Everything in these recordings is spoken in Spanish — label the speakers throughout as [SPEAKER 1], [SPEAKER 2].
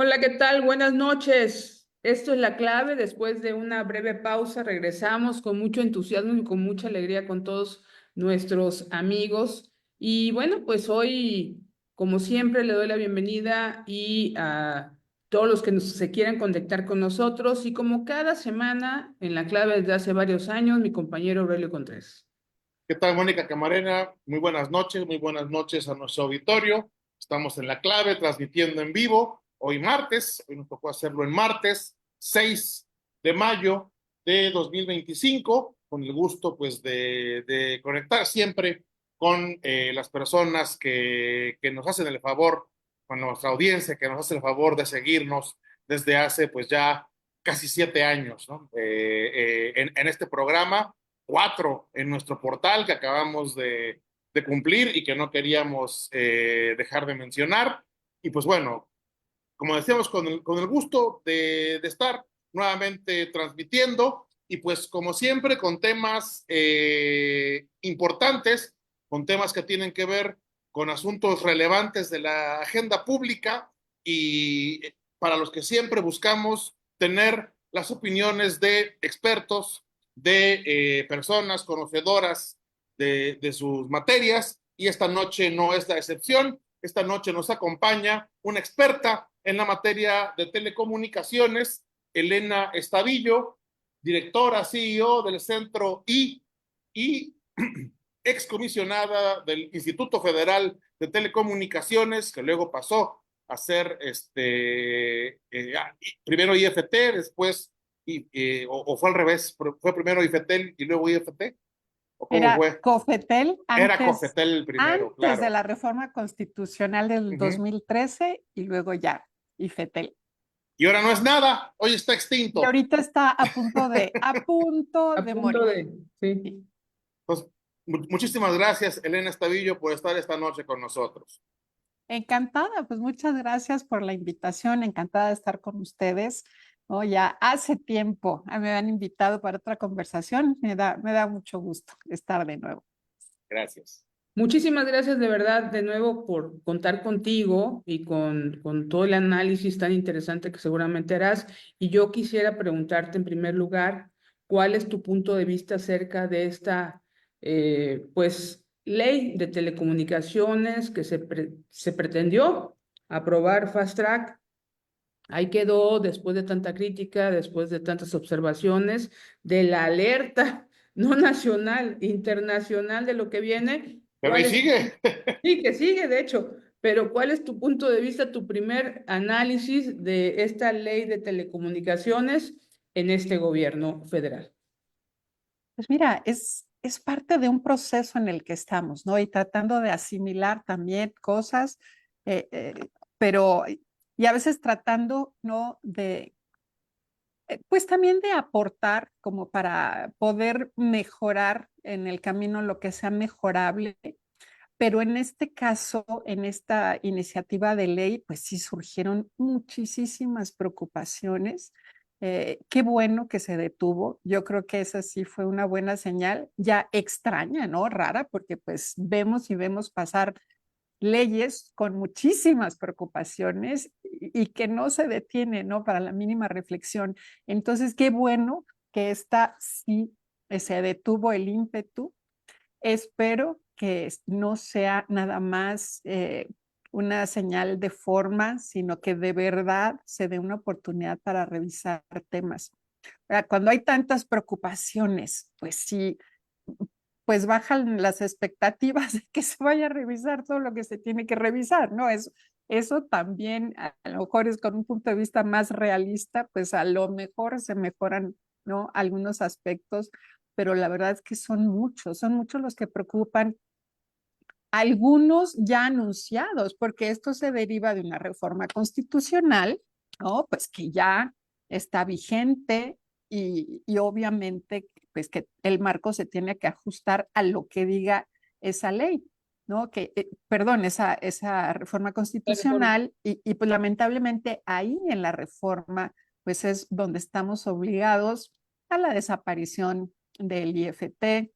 [SPEAKER 1] Hola, ¿qué tal? Buenas noches. Esto es La Clave. Después de una breve pausa, regresamos con mucho entusiasmo y con mucha alegría con todos nuestros amigos. Y bueno, pues hoy, como siempre, le doy la bienvenida y a todos los que se quieran conectar con nosotros. Y como cada semana, en La Clave desde hace varios años, mi compañero Aurelio Contreras.
[SPEAKER 2] ¿Qué tal, Mónica Camarena? Muy buenas noches a nuestro auditorio. Estamos en La Clave, transmitiendo en vivo, hoy martes, hoy nos tocó hacerlo en martes, 6 de mayo de 2025, con el gusto pues de conectar siempre con las personas que nos hacen el favor, con nuestra audiencia, que nos hace el favor de seguirnos desde hace pues ya casi 7 años, ¿no? En este programa 4 en nuestro portal que acabamos de cumplir y que no queríamos dejar de mencionar. Y pues bueno, como decíamos, con el gusto de estar nuevamente transmitiendo y pues como siempre con temas importantes, con temas que tienen que ver con asuntos relevantes de la agenda pública y para los que siempre buscamos tener las opiniones de expertos, de personas conocedoras de sus materias y esta noche no es la excepción. Esta noche nos acompaña una experta en la materia de telecomunicaciones, Elena Estadillo, directora, CEO del Centro y excomisionada del Instituto Federal de Telecomunicaciones, que luego pasó a ser primero IFT, después, o fue al revés, fue primero IFT y luego IFT, o cómo
[SPEAKER 3] Era
[SPEAKER 2] fue.
[SPEAKER 3] COFETEL
[SPEAKER 2] Era Cofetel primero,
[SPEAKER 3] antes de
[SPEAKER 2] claro.
[SPEAKER 3] la reforma constitucional del
[SPEAKER 2] Uh-huh.
[SPEAKER 3] 2013 y luego ya, IFETEL.
[SPEAKER 2] Y ahora no es nada, hoy está
[SPEAKER 3] Y
[SPEAKER 2] extinto.
[SPEAKER 3] ahorita está a punto
[SPEAKER 1] A
[SPEAKER 3] de
[SPEAKER 1] punto
[SPEAKER 3] morir.
[SPEAKER 1] de, sí.
[SPEAKER 3] Sí.
[SPEAKER 2] Pues, muchísimas gracias, Elena Estavillo, por estar esta noche con nosotros.
[SPEAKER 3] Encantada, pues muchas gracias por la invitación, encantada de estar con ustedes. Oh, ya hace tiempo me habían invitado para otra conversación, me da mucho gusto estar de nuevo.
[SPEAKER 2] Gracias.
[SPEAKER 1] Muchísimas gracias de verdad de nuevo por contar contigo y con todo el análisis tan interesante que seguramente harás. Y yo quisiera preguntarte en primer lugar, ¿cuál es tu punto de vista acerca de esta, pues, ley de telecomunicaciones que se pretendió aprobar fast track? Ahí quedó después de tanta crítica, después de tantas observaciones, de la alerta, no nacional, internacional de lo que viene.
[SPEAKER 2] Pero ahí
[SPEAKER 1] ¿Cuál es?
[SPEAKER 2] sigue.
[SPEAKER 1] Sí, que sigue, de hecho, pero ¿cuál es tu punto de vista, tu primer análisis de esta ley de telecomunicaciones en este gobierno federal?
[SPEAKER 3] Pues mira, es parte de un proceso en el que estamos, ¿no? Y tratando de asimilar también cosas, eh, eh, pero, y a veces tratando, ¿no? Pues también de aportar como para poder mejorar en el camino lo que sea mejorable. Pero en este caso, en esta iniciativa de ley, pues sí surgieron muchísimas preocupaciones. Qué bueno que se detuvo. Yo creo que esa sí fue una buena señal, ya extraña, ¿no? Rara, porque pues vemos y vemos pasar leyes con muchísimas preocupaciones y que no se detiene, ¿no? Para la mínima reflexión. Entonces, qué bueno que esta sí se detuvo el ímpetu. Espero que no sea nada más una señal de forma, sino que de verdad se dé una oportunidad para revisar temas. Cuando hay tantas preocupaciones, pues sí, pues bajan las expectativas de que se vaya a revisar todo lo que se tiene que revisar, ¿no? Eso también a lo mejor es con un punto de vista más realista, pues a lo mejor se mejoran, ¿no? Algunos aspectos, pero la verdad es que son muchos los que preocupan, algunos ya anunciados, porque esto se deriva de una reforma constitucional, ¿no? Pues que ya está vigente y obviamente pues que el marco se tiene que ajustar a lo que diga esa ley, ¿no? Perdón, esa reforma
[SPEAKER 1] La reforma.
[SPEAKER 3] constitucional y pues lamentablemente ahí en la reforma pues es donde estamos obligados a la desaparición del IFT,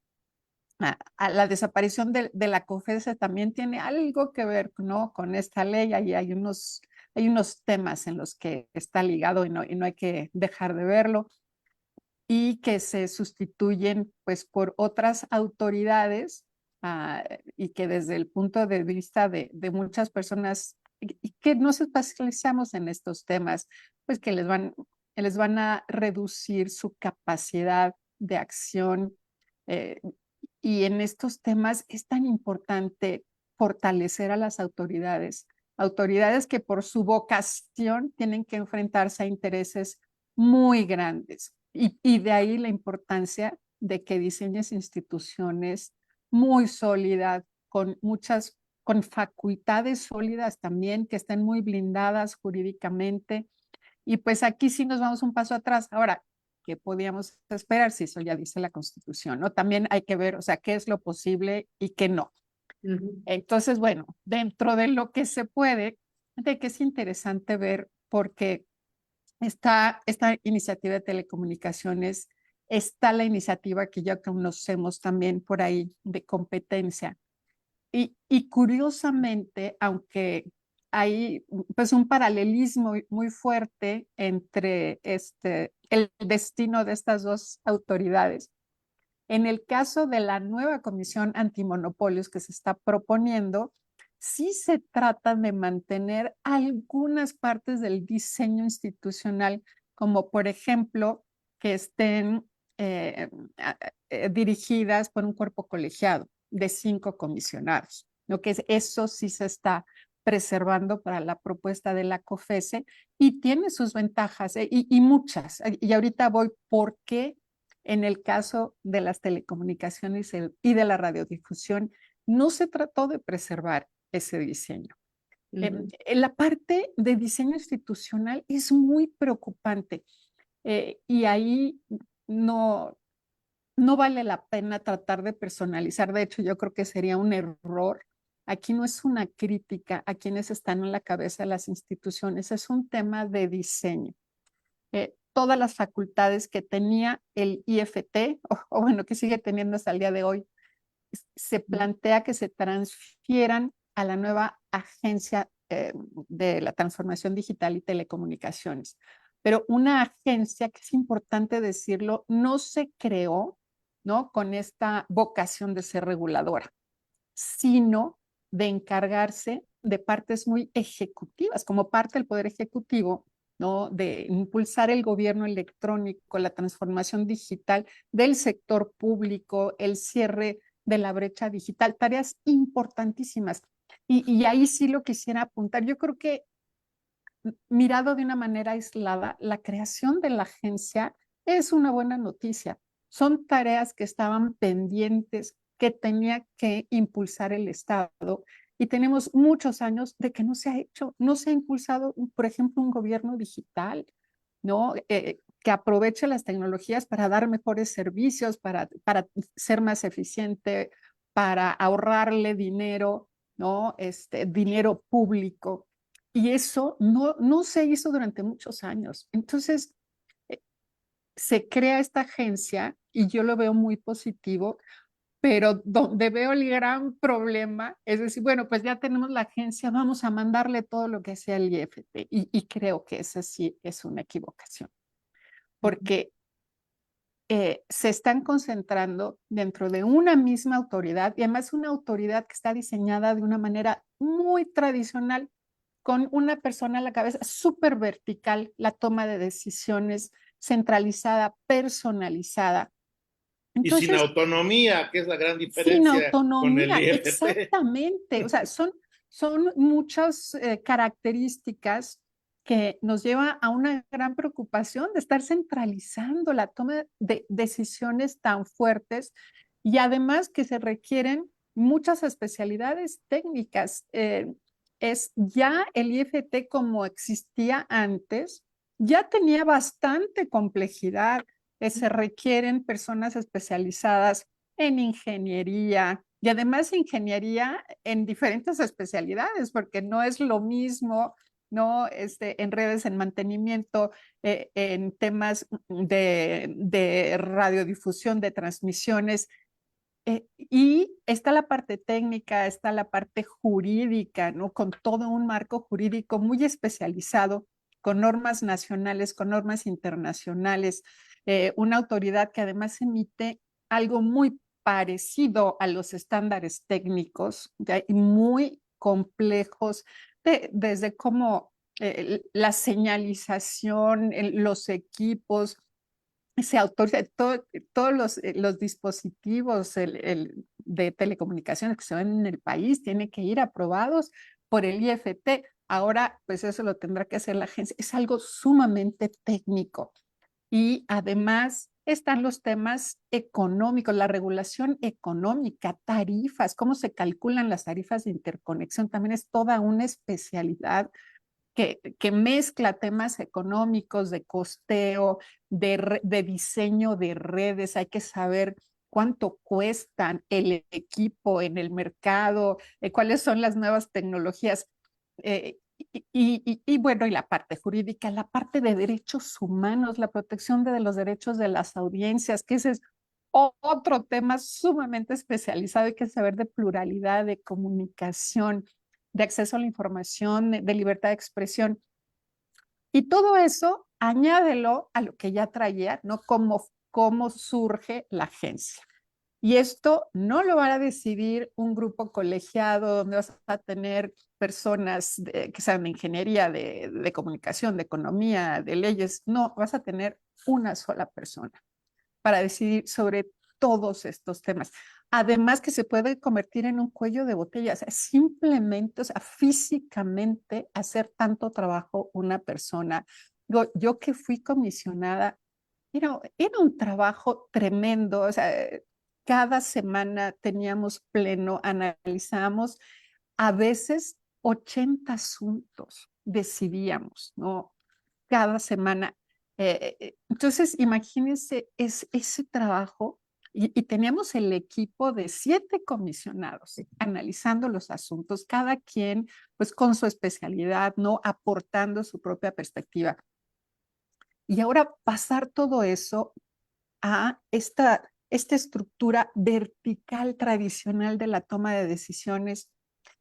[SPEAKER 3] a la desaparición de la COFESE también tiene algo que ver, ¿no? Con esta ley. Ahí hay unos hay unos temas en los que está ligado y no hay que dejar de verlo, y que se sustituyen pues por otras autoridades y que desde el punto de vista de muchas personas y que nos especializamos en estos temas, pues que les van a reducir su capacidad de acción. eh, y en estos temas es tan importante fortalecer a las autoridades, autoridades que por su vocación tienen que enfrentarse a intereses muy grandes. Y de ahí la importancia de que diseñes instituciones muy sólidas, con facultades sólidas también, que estén muy blindadas jurídicamente. Y pues aquí sí nos vamos un paso atrás. Ahora, ¿qué podíamos esperar si eso ya dice la Constitución? ¿No? También hay que ver, o sea, qué es lo posible y qué no. Entonces, bueno, dentro de lo que se puede, de que es interesante ver porque esta iniciativa de telecomunicaciones, está la iniciativa que ya conocemos también por ahí de competencia. Y curiosamente, aunque hay pues un paralelismo muy fuerte entre el destino de estas dos autoridades, en el caso de la nueva comisión antimonopolios que se está proponiendo, sí se trata de mantener algunas partes del diseño institucional, como por ejemplo que estén dirigidas por un cuerpo colegiado de 5 comisionados. Lo que es eso sí se está preservando para la propuesta de la COFESE y tiene sus ventajas y muchas. Y ahorita voy por qué en el caso de las telecomunicaciones y de la radiodifusión, no se trató de preservar ese diseño. La parte de diseño institucional es muy preocupante y ahí no, no vale la pena tratar de personalizar. De hecho, yo creo que sería un error. Aquí no es una crítica a quienes están en la cabeza de las instituciones, es un tema de diseño. Todas las facultades que tenía el IFT, o bueno, que sigue teniendo hasta el día de hoy, se plantea que se transfieran a la nueva agencia de la transformación digital y telecomunicaciones. Pero una agencia, que es importante decirlo, no se creó, ¿no?, con esta vocación de ser reguladora, sino de encargarse de partes muy ejecutivas, como parte del Poder Ejecutivo, ¿no?, de impulsar el gobierno electrónico, la transformación digital del sector público, el cierre de la brecha digital, tareas importantísimas. Y ahí sí lo quisiera apuntar. Yo creo que mirado de una manera aislada, la creación de la agencia es una buena noticia. Son tareas que estaban pendientes, que tenía que impulsar el Estado y tenemos muchos años de que no se ha hecho, no se ha impulsado, por ejemplo, un gobierno digital, ¿no? Que aproveche las tecnologías para dar mejores servicios, para ser más eficiente, para ahorrarle dinero, ¿no? Dinero público. Y eso no se hizo durante muchos años. Entonces, eh, se crea esta agencia y yo lo veo muy positivo, pero donde veo el gran problema es decir, bueno, pues ya tenemos la agencia, vamos a mandarle todo lo que sea el IFT. Y creo que esa sí es una equivocación, porque se están concentrando dentro de una misma autoridad y además una autoridad que está diseñada de una manera muy tradicional, con una persona a la cabeza súper vertical, la toma de decisiones centralizada, personalizada.
[SPEAKER 2] Y sin
[SPEAKER 3] Entonces,
[SPEAKER 2] autonomía, que es la gran
[SPEAKER 3] sin
[SPEAKER 2] diferencia con el
[SPEAKER 3] autonomía,
[SPEAKER 2] IFT.
[SPEAKER 3] exactamente. O sea, son muchas características que nos lleva a una gran preocupación de estar centralizando la toma de decisiones tan fuertes y además que se requieren muchas especialidades técnicas. Es ya el IFT como existía antes, ya tenía bastante complejidad. Se requieren personas especializadas en ingeniería y además ingeniería en diferentes especialidades, porque no es lo mismo, ¿no? En redes, en mantenimiento, en temas de radiodifusión, de transmisiones, Y está la parte técnica, está la parte jurídica, ¿no? Con todo un marco jurídico muy especializado, con normas nacionales, con normas internacionales, una autoridad que además emite algo muy parecido a los estándares técnicos, ¿ya? Y muy complejos, desde cómo la señalización, los equipos, se autoriza todos los dispositivos de telecomunicaciones que se ven en el país tienen que ir aprobados por el IFT. Ahora, pues eso lo tendrá que hacer la agencia. Es algo sumamente técnico. Y además están los temas económicos, la regulación económica, tarifas, cómo se calculan las tarifas de interconexión. También es toda una especialidad que mezcla temas económicos, de costeo, de diseño de redes. Hay que saber cuánto cuestan el equipo en el mercado, cuáles son las nuevas tecnologías. Bueno, y la parte jurídica, la parte de derechos humanos, la protección de los derechos de las audiencias, que ese es otro tema sumamente especializado. Hay que saber de pluralidad, de comunicación, de acceso a la información, de libertad de expresión. Y todo eso, añádelo a lo que ya traía, ¿no? Cómo surge la agencia. Y esto no lo va a decidir un grupo colegiado donde vas a tener personas que saben de ingeniería, de comunicación, de economía, de leyes. No, vas a tener una sola persona para decidir sobre todos estos temas. Además que se puede convertir en un cuello de botella, o sea, simplemente, o sea, físicamente hacer tanto trabajo una persona. Yo que fui comisionada, era un trabajo tremendo, o sea, cada semana teníamos pleno, analizábamos a veces 80 asuntos, decidíamos, ¿no? Cada semana. Entonces, imagínense ese trabajo y teníamos el equipo de 7 comisionados analizando los asuntos, cada quien pues con su especialidad, ¿no? Aportando su propia perspectiva. Y ahora pasar todo eso a esta estructura vertical tradicional de la toma de decisiones,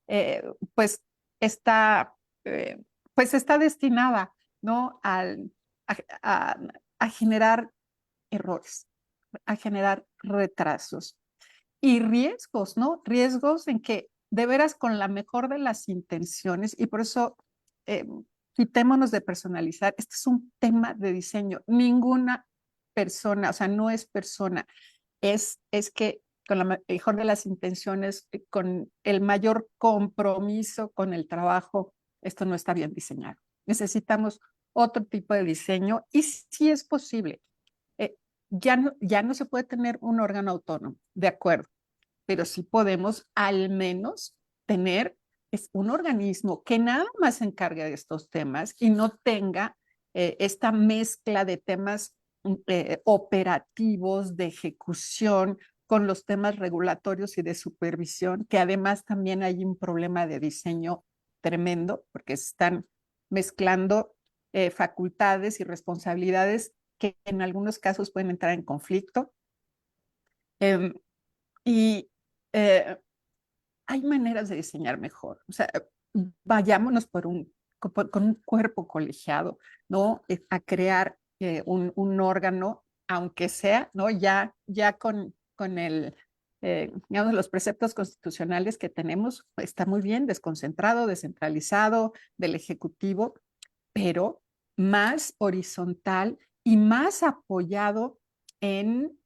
[SPEAKER 3] eh, pues, está, eh, pues está destinada, ¿no? A, a, a generar errores, a generar retrasos y riesgos, ¿no? Riesgos en que de veras con la mejor de las intenciones, y por eso eh, quitémonos de personalizar, este es un tema de diseño, ninguna persona, o sea, no es persona, es que con la mejor de las intenciones, con el mayor compromiso con el trabajo, esto no está bien diseñado. Necesitamos otro tipo de diseño y sí es posible. Ya no se puede tener un órgano autónomo, de acuerdo, pero sí podemos al menos tener un organismo que nada más se encargue de estos temas y no tenga esta mezcla de temas operativos, de ejecución, con los temas regulatorios y de supervisión, que además también hay un problema de diseño tremendo, porque están mezclando facultades y responsabilidades que en algunos casos pueden entrar en conflicto. Eh, y eh, hay maneras de diseñar mejor. O sea, vayámonos con un cuerpo colegiado, ¿no? A crear un órgano, aunque sea, ¿no? Ya con digamos, los preceptos constitucionales que tenemos, está muy bien, desconcentrado, descentralizado del Ejecutivo, pero más horizontal y más apoyado en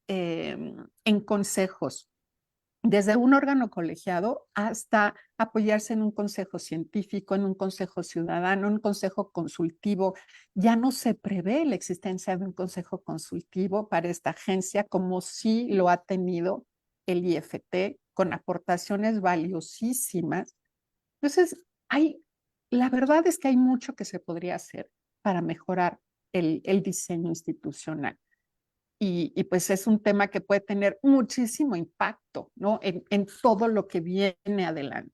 [SPEAKER 3] consejos, desde un órgano colegiado hasta apoyarse en un consejo científico, en un consejo ciudadano, en un consejo consultivo. Ya no se prevé la existencia de un consejo consultivo para esta agencia como sí lo ha tenido el IFT, con aportaciones valiosísimas. Entonces, la verdad es que hay mucho que se podría hacer para mejorar el diseño institucional. Pues es un tema que puede tener muchísimo impacto, ¿no? En todo lo que viene adelante.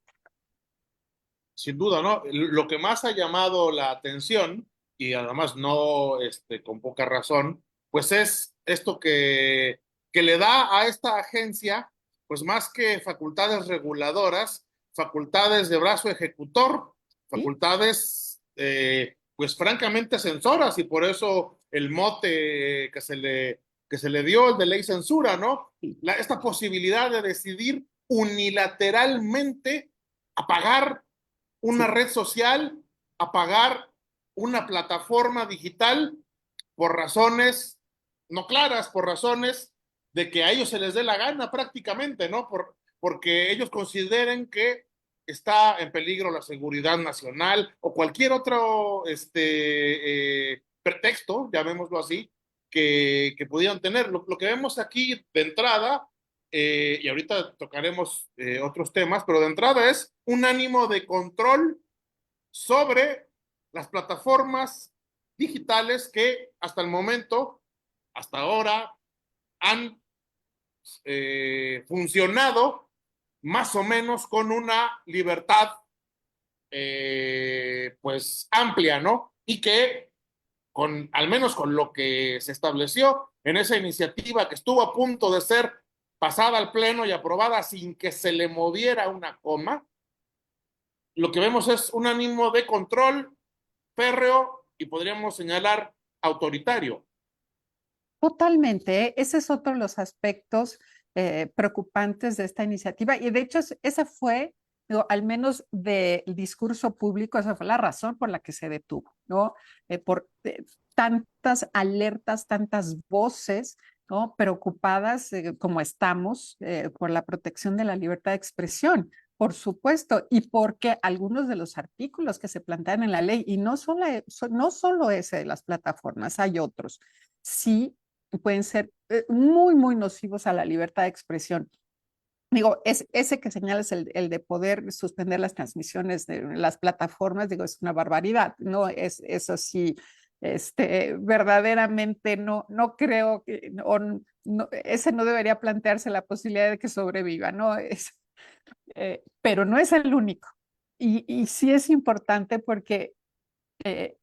[SPEAKER 2] Sin duda, ¿no? Lo que más ha llamado la atención, y además no con poca razón, pues es esto que le da a esta agencia pues más que facultades reguladoras, facultades de brazo ejecutor,
[SPEAKER 3] ¿sí?
[SPEAKER 2] facultades pues francamente censoras, y por eso el mote que se le dio, el de ley censura, ¿no?
[SPEAKER 3] Sí.
[SPEAKER 2] Esta posibilidad de decidir unilateralmente apagar una
[SPEAKER 3] Sí.
[SPEAKER 2] red social, apagar una plataforma digital por razones no claras, por razones de que a ellos se les dé la gana prácticamente, ¿no? Porque ellos consideren que está en peligro la seguridad nacional o cualquier otro pretexto, llamémoslo así, que pudieran tener. Lo que vemos aquí de entrada, y ahorita tocaremos otros temas, pero de entrada es un ánimo de control sobre las plataformas digitales que hasta el momento, hasta ahora, han funcionado más o menos con una libertad pues amplia, ¿no? Y que al menos con lo que se estableció en esa iniciativa que estuvo a punto de ser pasada al pleno y aprobada sin que se le moviera una coma, lo que vemos es un ánimo de control férreo y podríamos señalar autoritario.
[SPEAKER 3] Totalmente, ¿eh? Ese es otro de los aspectos preocupantes de esta iniciativa. Y de hecho, esa fue, digo, al menos del discurso público, esa fue la razón por la que se detuvo, ¿no? Por tantas alertas, tantas voces, ¿no? Preocupadas como estamos por la protección de la libertad de expresión. Por supuesto, y porque algunos de los artículos que se plantean en la ley, y no solo ese de las plataformas, hay otros, sí pueden ser muy, muy nocivos a la libertad de expresión. Digo, ese que señalas, el de poder suspender las transmisiones de las plataformas, digo, es una barbaridad, ¿no? Eso sí, verdaderamente no creo que, ese no debería plantearse la posibilidad de que sobreviva, ¿no? Pero no es el único. Y sí es importante porque eh,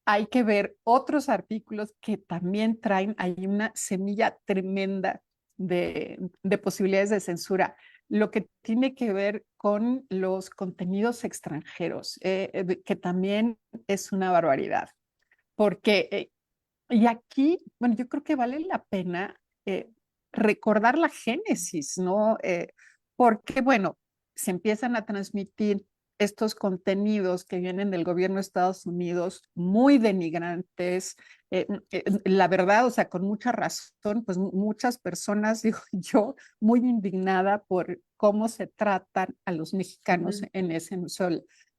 [SPEAKER 3] hay que ver otros artículos que también traen ahí una semilla tremenda de posibilidades de censura. Lo que tiene que ver con los contenidos extranjeros, que también es una barbaridad. Porque, y aquí, bueno, yo creo que vale la pena recordar la génesis, ¿no? Porque, bueno, se empiezan a transmitir estos contenidos que vienen del gobierno de Estados Unidos muy denigrantes, la verdad, o sea, con mucha razón, pues muchas personas, digo yo, muy indignada por cómo se tratan a los mexicanos en ese museo,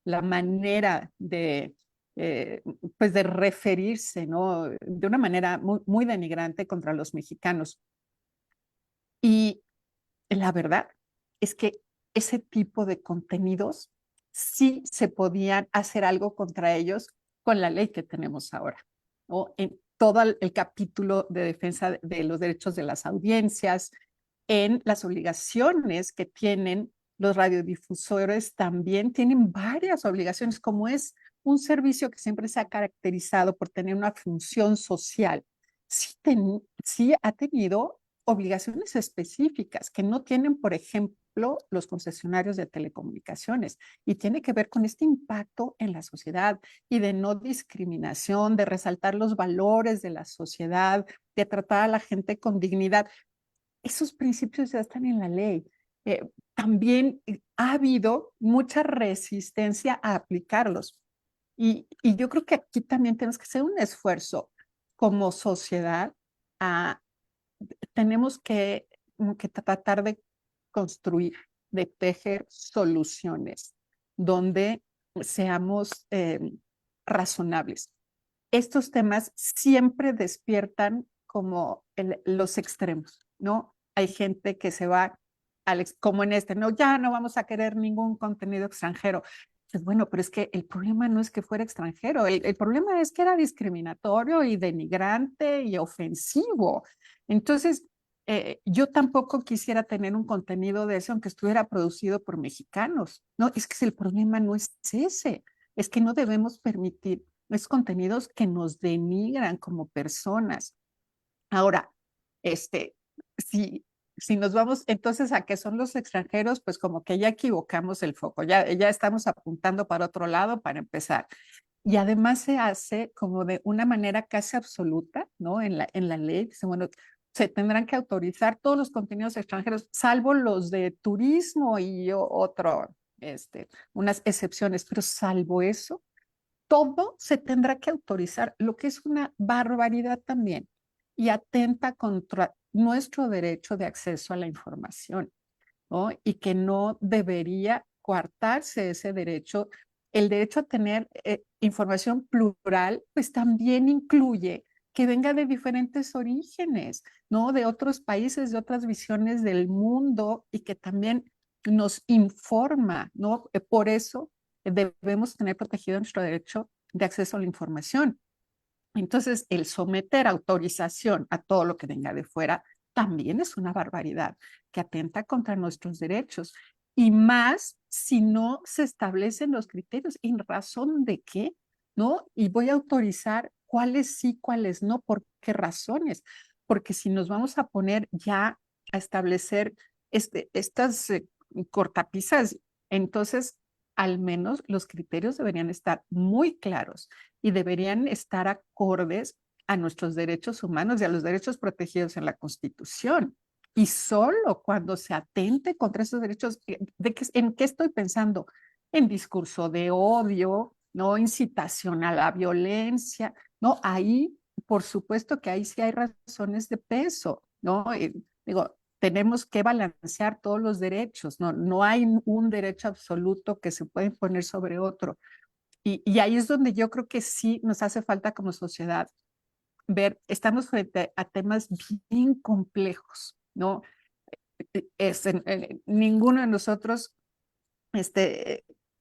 [SPEAKER 3] la manera eh, pues de referirse, ¿no? De una manera muy, muy denigrante contra los mexicanos. Y la verdad es que ese tipo de contenidos sí se podían hacer algo contra ellos con la ley que tenemos ahora, ¿no? En todo el capítulo de defensa de los derechos de las audiencias, en las obligaciones que tienen los radiodifusores, también tienen varias obligaciones, como es un servicio que siempre se ha caracterizado por tener una función social. Sí ha tenido obligaciones específicas que no tienen, por ejemplo, los concesionarios de telecomunicaciones, y tiene que ver con este impacto en la sociedad y de no discriminación, de resaltar los valores de la sociedad, de tratar a la gente con dignidad. Esos principios ya están en la ley. También ha habido mucha resistencia a aplicarlos. Y yo creo que aquí también tenemos que hacer un esfuerzo como sociedad a tenemos que tratar de construir, de tejer soluciones donde seamos razonables. Estos temas siempre despiertan como los extremos, ¿no? Hay gente que se va, como en no, ya no vamos a querer ningún contenido extranjero. Pues bueno, pero es que el problema no es que fuera extranjero, el problema es que era discriminatorio y denigrante y ofensivo. Entonces, yo tampoco quisiera tener un contenido de eso aunque estuviera producido por mexicanos. No, es que el problema no es ese, es que no debemos permitir esos contenidos que nos denigran como personas. Ahora, si si nos vamos entonces a qué son los extranjeros, pues como que ya equivocamos el foco, ya estamos apuntando para otro lado para empezar. Y además se hace como de una manera casi absoluta, ¿no? En la ley, dice, bueno, se tendrán que autorizar todos los contenidos extranjeros, salvo los de turismo y unas excepciones, pero salvo eso, todo se tendrá que autorizar, lo que es una barbaridad también y atenta contra nuestro derecho de acceso a la información, ¿no? Y que no debería coartarse ese derecho. El derecho a tener información plural, pues también incluye que venga de diferentes orígenes, ¿no? De otros países, de otras visiones del mundo y que también nos informa, ¿no? Por eso debemos tener protegido nuestro derecho de acceso a la información. Entonces, el someter autorización a todo lo que venga de fuera también es una barbaridad que atenta contra nuestros derechos. Y más si no se establecen los criterios, ¿en razón de qué? ¿No? Y voy a autorizar cuáles sí, cuáles no, por qué razones. Porque si nos vamos a poner ya a establecer estas cortapisas, entonces al menos los criterios deberían estar muy claros y deberían estar acordes a nuestros derechos humanos y a los derechos protegidos en la Constitución. Y solo cuando se atente contra esos derechos, ¿en qué estoy pensando? En discurso de odio, ¿no? Incitación a la violencia, ¿no? Ahí, por supuesto que ahí sí hay razones de peso, ¿no? Digo, tenemos que balancear todos los derechos, ¿no? No hay un derecho absoluto que se pueda imponer sobre otro. Y ahí es donde yo creo que sí nos hace falta como sociedad ver, estamos frente a temas bien complejos, ¿no? Ninguno de nosotros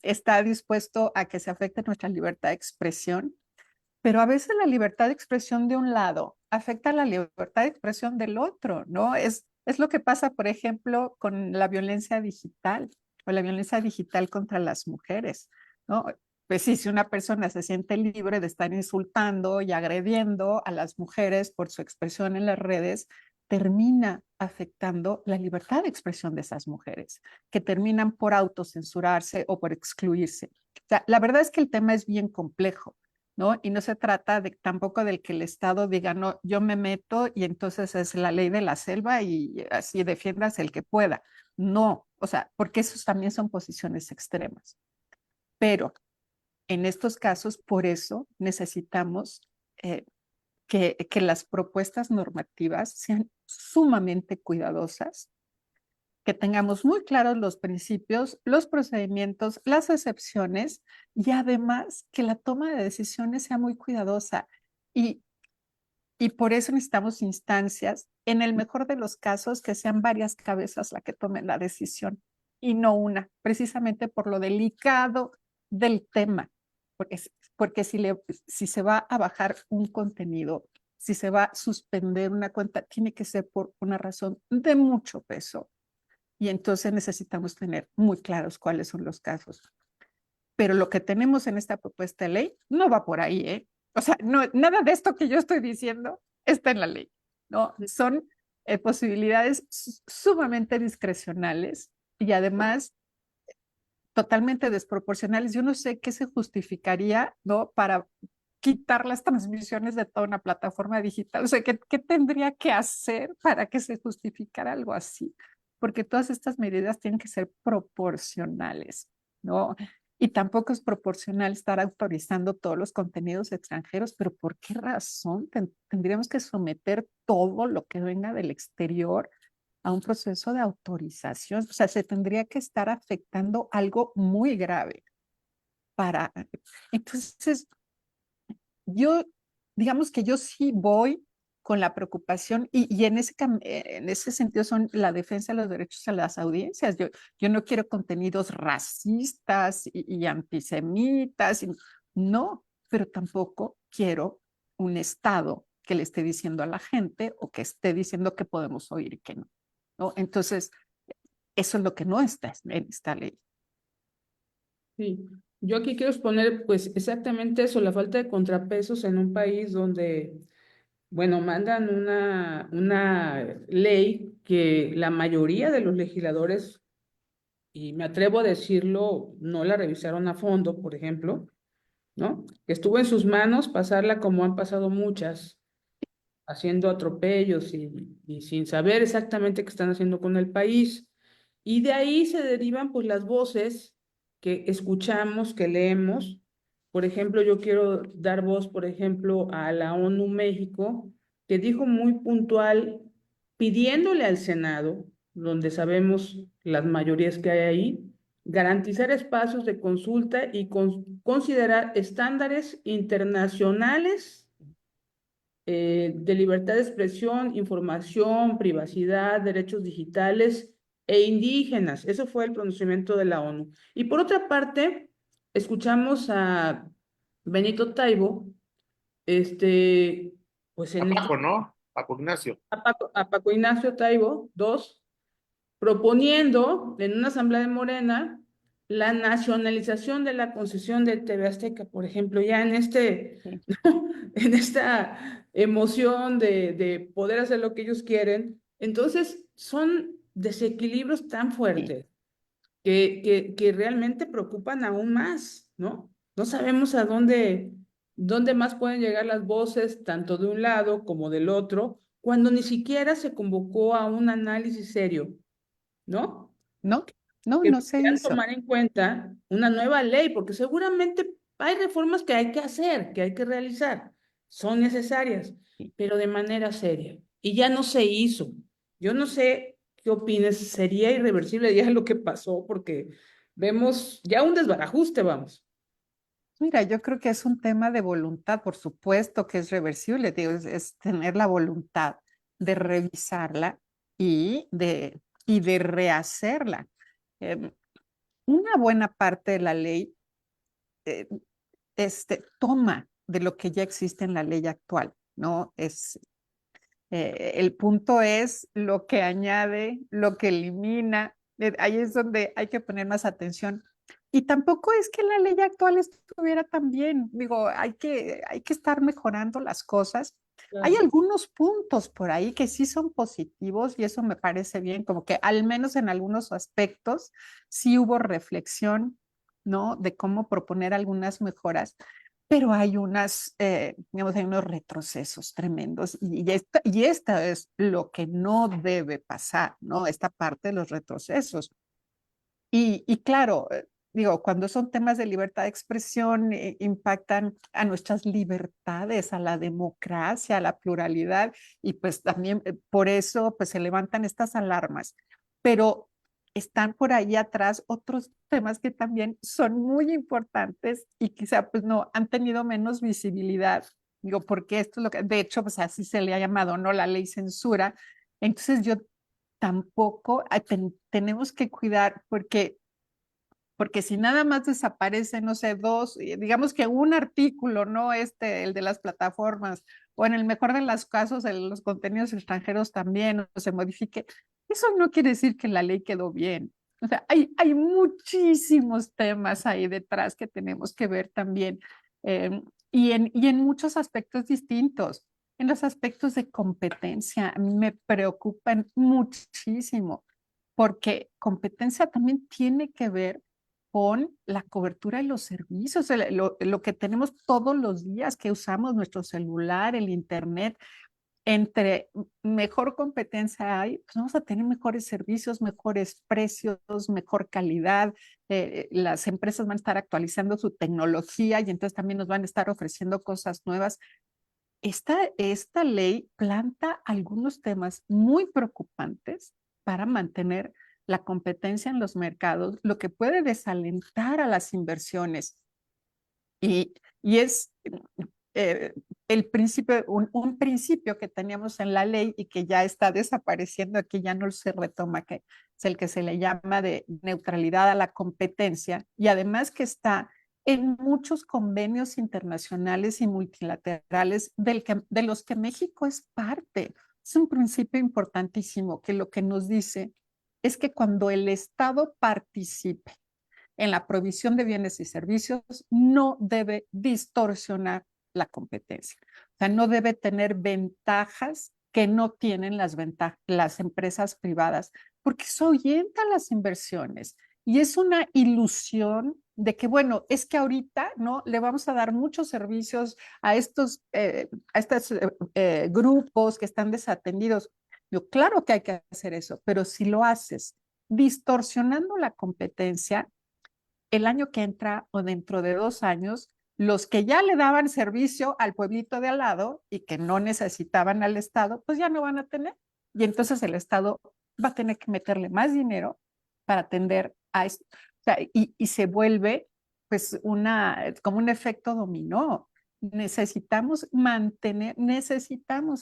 [SPEAKER 3] está dispuesto a que se afecte nuestra libertad de expresión, pero a veces la libertad de expresión de un lado afecta la libertad de expresión del otro, ¿no? Es lo que pasa, por ejemplo, con la violencia digital o la violencia digital contra las mujeres, ¿no? Pues sí, si una persona se siente libre de estar insultando y agrediendo a las mujeres por su expresión en las redes, termina afectando la libertad de expresión de esas mujeres, que terminan por autocensurarse o por excluirse. O sea, la verdad es que el tema es bien complejo, ¿no? Y no se trata tampoco del que el Estado diga, no, yo me meto y entonces es la ley de la selva y así defiendas el que pueda. No, o sea, porque esos también son posiciones extremas. Pero en estos casos, por eso necesitamos que las propuestas normativas sean sumamente cuidadosas, que tengamos muy claros los principios, los procedimientos, las excepciones y además que la toma de decisiones sea muy cuidadosa. Y, y por eso necesitamos instancias, en el mejor de los casos, que sean varias cabezas las que tomen la decisión y no una, precisamente por lo delicado del tema. Porque, porque si se va a bajar un contenido, si se va a suspender una cuenta, tiene que ser por una razón de mucho peso y entonces necesitamos tener muy claros cuáles son los casos. Pero lo que tenemos en esta propuesta de ley no va por ahí, ¿eh? O sea, no, nada de esto que yo estoy diciendo está en la ley, ¿no? Son posibilidades sumamente discrecionales y además totalmente desproporcionales. Yo no sé qué se justificaría, ¿no? Para quitar las transmisiones de toda una plataforma digital. O sea, ¿qué tendría que hacer para que se justificara algo así? Porque todas estas medidas tienen que ser proporcionales, ¿no? Y tampoco es proporcional estar autorizando todos los contenidos extranjeros, pero ¿por qué razón tendríamos que someter todo lo que venga del exterior a un proceso de autorización? O sea, se tendría que estar afectando algo muy grave para... Entonces, yo, digamos que yo sí voy con la preocupación y en ese sentido son la defensa de los derechos a las audiencias. Yo no quiero contenidos racistas y antisemitas, no, pero tampoco quiero un Estado que le esté diciendo a la gente o que esté diciendo que podemos oír y que no, ¿no? Entonces, eso es lo que no está en esta ley.
[SPEAKER 1] Sí, yo aquí quiero exponer pues exactamente eso, la falta de contrapesos en un país donde Bueno, mandan una ley que la mayoría de los legisladores, y me atrevo a decirlo, no la revisaron a fondo, por ejemplo, ¿no? Que estuvo en sus manos pasarla como han pasado muchas, haciendo atropellos y sin saber exactamente qué están haciendo con el país. Y de ahí se derivan pues las voces que escuchamos, que leemos. Por ejemplo, yo quiero dar voz, por ejemplo, a la ONU México, que dijo muy puntual, pidiéndole al Senado, donde sabemos las mayorías que hay ahí, garantizar espacios de consulta y considerar estándares internacionales de libertad de expresión, información, privacidad, derechos digitales e indígenas. Eso fue el pronunciamiento de la ONU. Y por otra parte, escuchamos a Benito Taibo, este, pues
[SPEAKER 2] A
[SPEAKER 1] en
[SPEAKER 2] Paco, ¿no? Paco Ignacio.
[SPEAKER 1] a Paco Ignacio Taibo, dos, proponiendo en una asamblea de Morena la nacionalización de la concesión de TV Azteca, por ejemplo, ya en
[SPEAKER 3] Sí.
[SPEAKER 1] en esta emoción de poder hacer lo que ellos quieren. Entonces, son desequilibrios tan
[SPEAKER 3] Sí.
[SPEAKER 1] fuertes que realmente preocupan aún más, ¿no? No sabemos a dónde más pueden llegar las voces, tanto de un lado como del otro, cuando ni siquiera se convocó a un análisis serio, ¿no?
[SPEAKER 3] No, no,
[SPEAKER 1] Que
[SPEAKER 3] no se
[SPEAKER 1] pudieran
[SPEAKER 3] hizo.
[SPEAKER 1] tomar en cuenta una nueva ley, porque seguramente hay reformas que hay que hacer, que hay que realizar, son necesarias,
[SPEAKER 3] Sí.
[SPEAKER 1] pero de manera seria. Y ya no se hizo. Yo no sé qué opines, sería irreversible ya lo que pasó, porque vemos ya un desbarajuste, vamos.
[SPEAKER 3] Mira, yo creo que es un tema de voluntad, por supuesto que es reversible, digo, es tener la voluntad de revisarla y de rehacerla. Em, una buena parte de la ley eh, toma de lo que ya existe en la ley actual, ¿no? El punto es lo que añade, lo que elimina. Ahí es donde hay que poner más atención. Y tampoco es que la ley actual estuviera tan bien. Digo, hay que estar mejorando las cosas. Hay
[SPEAKER 1] Claro.
[SPEAKER 3] algunos puntos por ahí que sí son positivos y eso me parece bien, como que al menos en algunos aspectos sí hubo reflexión, ¿no? De cómo proponer algunas mejoras, pero hay digamos, hay unos retrocesos tremendos y esta es lo que no debe pasar, ¿no? Esta parte de los retrocesos. Y claro, digo, cuando son temas de libertad de expresión, impactan a nuestras libertades, a la democracia, a la pluralidad, y pues también por eso pues se levantan estas alarmas. Pero están por ahí atrás otros temas que también son muy importantes y quizá pues no han tenido menos visibilidad. Digo, porque esto es lo que, de hecho, pues así se le ha llamado, ¿no? La ley censura. Entonces yo tampoco tenemos que cuidar porque si nada más desaparece, no sé, dos, digamos que un artículo, no el de las plataformas, o en el mejor de los casos, los contenidos extranjeros también, o se modifique, eso no quiere decir que la ley quedó bien. O sea, hay muchísimos temas ahí detrás que tenemos que ver también, y en muchos aspectos distintos. En los aspectos de competencia, a mí me preocupan muchísimo, porque competencia también tiene que ver con la cobertura de los servicios, lo que tenemos todos los días que usamos nuestro celular, el internet. Entre mejor competencia hay, pues vamos a tener mejores servicios, mejores precios, mejor calidad. Las empresas van a estar actualizando su tecnología y entonces también nos van a estar ofreciendo cosas nuevas. Esta ley planta algunos temas muy preocupantes para mantener la competencia en los mercados, lo que puede desalentar a las inversiones. Y es eh, un principio que teníamos en la ley y que ya está desapareciendo, aquí ya no se retoma, que es el que se le llama de neutralidad a la competencia, y además que está en muchos convenios internacionales y multilaterales de los que México es parte. Es un principio importantísimo que lo que nos dice es que cuando el Estado participe en la provisión de bienes y servicios, no debe distorsionar la competencia. O sea, no debe tener ventajas que no tienen las empresas privadas, porque eso ahuyenta las inversiones. Y es una ilusión de que, bueno, es que ahorita, ¿no? Le vamos a dar muchos servicios a estos grupos que están desatendidos. Yo, claro que hay que hacer eso, pero si lo haces distorsionando la competencia, el año que entra o dentro de 2 años, los que ya le daban servicio al pueblito de al lado y que no necesitaban al Estado, pues ya no van a tener. Y entonces el Estado va a tener que meterle más dinero para atender a esto. O sea, y se vuelve pues como un efecto dominó. Necesitamos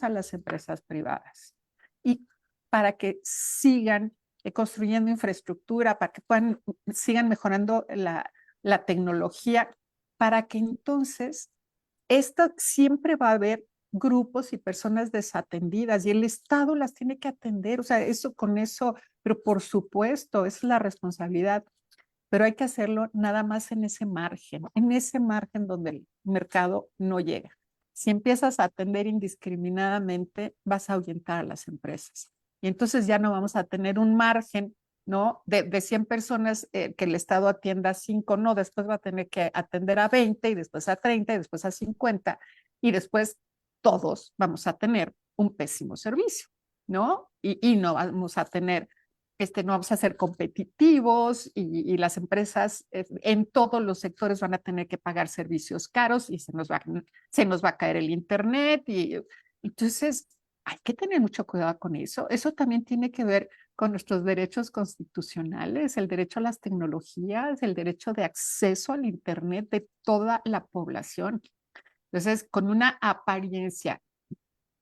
[SPEAKER 3] a las empresas privadas. Y para que sigan construyendo infraestructura, para que sigan mejorando la tecnología, para que entonces esto siempre va a haber grupos y personas desatendidas y el Estado las tiene que atender, o sea, eso con eso, pero por supuesto, es la responsabilidad, pero hay que hacerlo nada más en ese margen donde el mercado no llega. Si empiezas a atender indiscriminadamente, vas a ahuyentar a las empresas. Y entonces ya no vamos a tener un margen, ¿no? De 100 personas que el Estado atienda a 5, no, después va a tener que atender a 20 y después a 30 y después a 50 y después todos vamos a tener un pésimo servicio, ¿no? Y no vamos a tener no vamos a ser competitivos y las empresas en todos los sectores van a tener que pagar servicios caros y se nos va a caer el internet y entonces hay que tener mucho cuidado con eso. Eso también tiene que ver con nuestros derechos constitucionales, el derecho a las tecnologías, el derecho de acceso al internet de toda la población. Entonces, con una apariencia